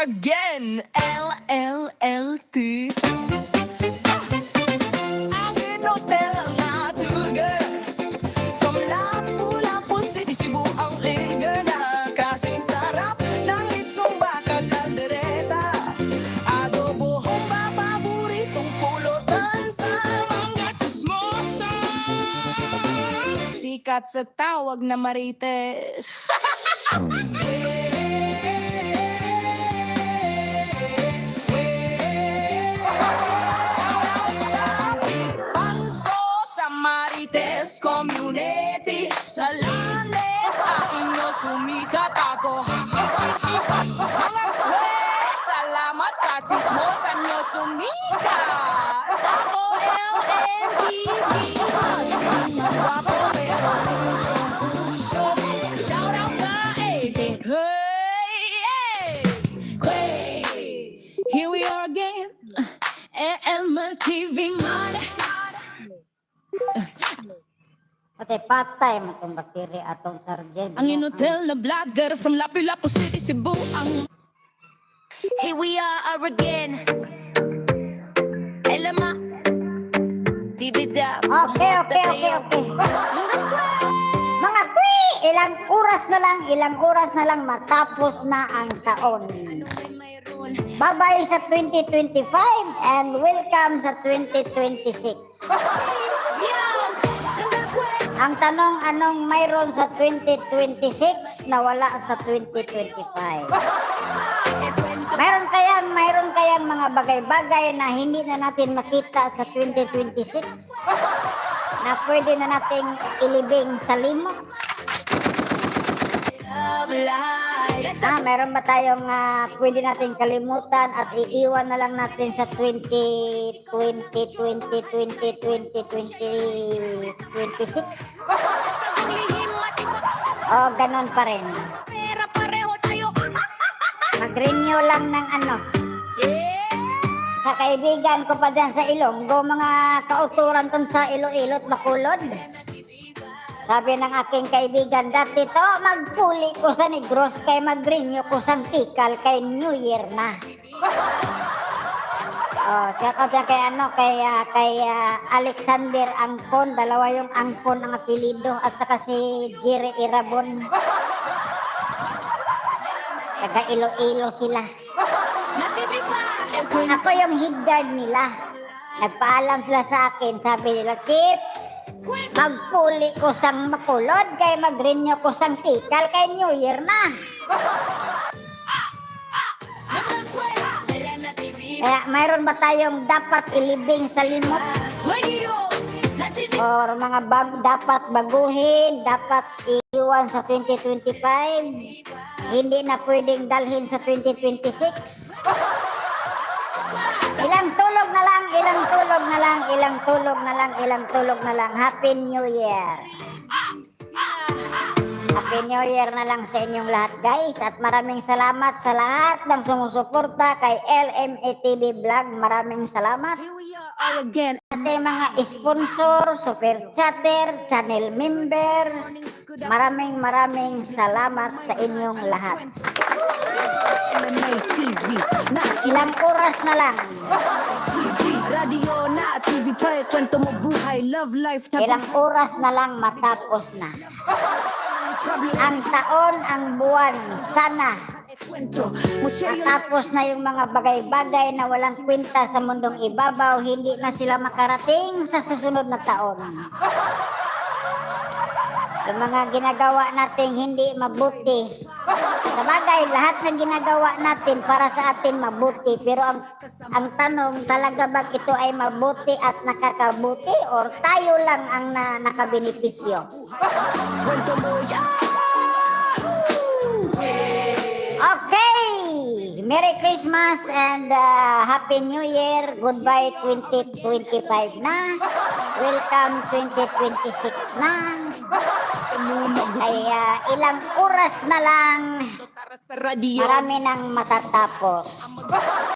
again, LLLT. Ang in-hotel na dugar. From Lapu-Lapu City, Cebu ang ligar na kasing sarap ng itsong baka kaldereta. Adobo humba, paboritong pulutan sa mga chismosa. Sikat sa tawag na Marites. Marites Community sa Lanes, inyo sumikat ako. Mga kwe, salamat sa chismosa nyo sumikat. Ako LNTV, magwapo pero usong. Shout out sa 18. Hey, hey, here we are again. LMTV Mad. Patay mo itong battery atong sargen. Ang in-hotel na vlogger from Lapu-Lapu City, Cebu ang... Here we are again. Alam mo, Dibida. Okay. Mga kwi, ilang oras na lang matapos na ang taon. Bye-bye sa 2025 and welcome sa 2026. Ang tanong, anong mayroon sa 2026 na wala sa 2025? Mayroon kayang mga bagay-bagay na hindi na natin makita sa 2026 na pwede na nating ilibing sa limot? Mayroon ba tayong pwede natin kalimutan at iiwan na lang natin sa 2026? O, ganun pa rin. Mag-renew lang ng ano. Sa kaibigan ko pa dyan sa Ilonggo, mga kauturan ton sa Iloilot, Bacolod. Sabi ng aking kaibigan, dati to, magpuli ko sa Negros kay mag-renew ko sa Tikal kay New Year na. Shout out yan kay Alexander Angkon, dalawa yung Angkon ang apelido, at saka si Jerry Irabon. Taga Iloilo sila. Ako yung head guard nila. Nagpaalam sila sa akin, sabi nila, Chip, magpuli ko sang Makulod kay mag-renew ko sang Tikal kay New Year na. Kaya mayroon ba tayong dapat ilibing sa limot? Or mga dapat baguhin, dapat iiwan sa 2025? Hindi na pwedeng dalhin sa 2026? Ilang tulog na lang. Happy New Year. Happy New Year na lang sa inyong lahat, guys. At maraming salamat sa lahat ng sumusuporta kay LMATV Vlog. Maraming salamat. Again. Ating mga sponsor, super chatter, channel member. Maraming salamat sa inyong lahat. TV. Ilang oras na lang. Radio na TV pa, kwento mo buhay, love life. Ilang oras na lang matapos na. Ang taon, ang buwan, sana matapos na yung mga bagay-bagay na walang kwenta sa mundong ibabaw, hindi na sila makarating sa susunod na taon. Yung mga ginagawa natin hindi mabuti. Sabagay, lahat na ginagawa natin para sa atin mabuti. Pero ang tanong, talaga bang ito ay mabuti at nakakabuti or tayo lang ang nakabenepisyo? Okay! Merry Christmas and Happy New Year. Goodbye 2025 na. Welcome 2026 na. Kaya ilang oras na lang marami nang matatapos.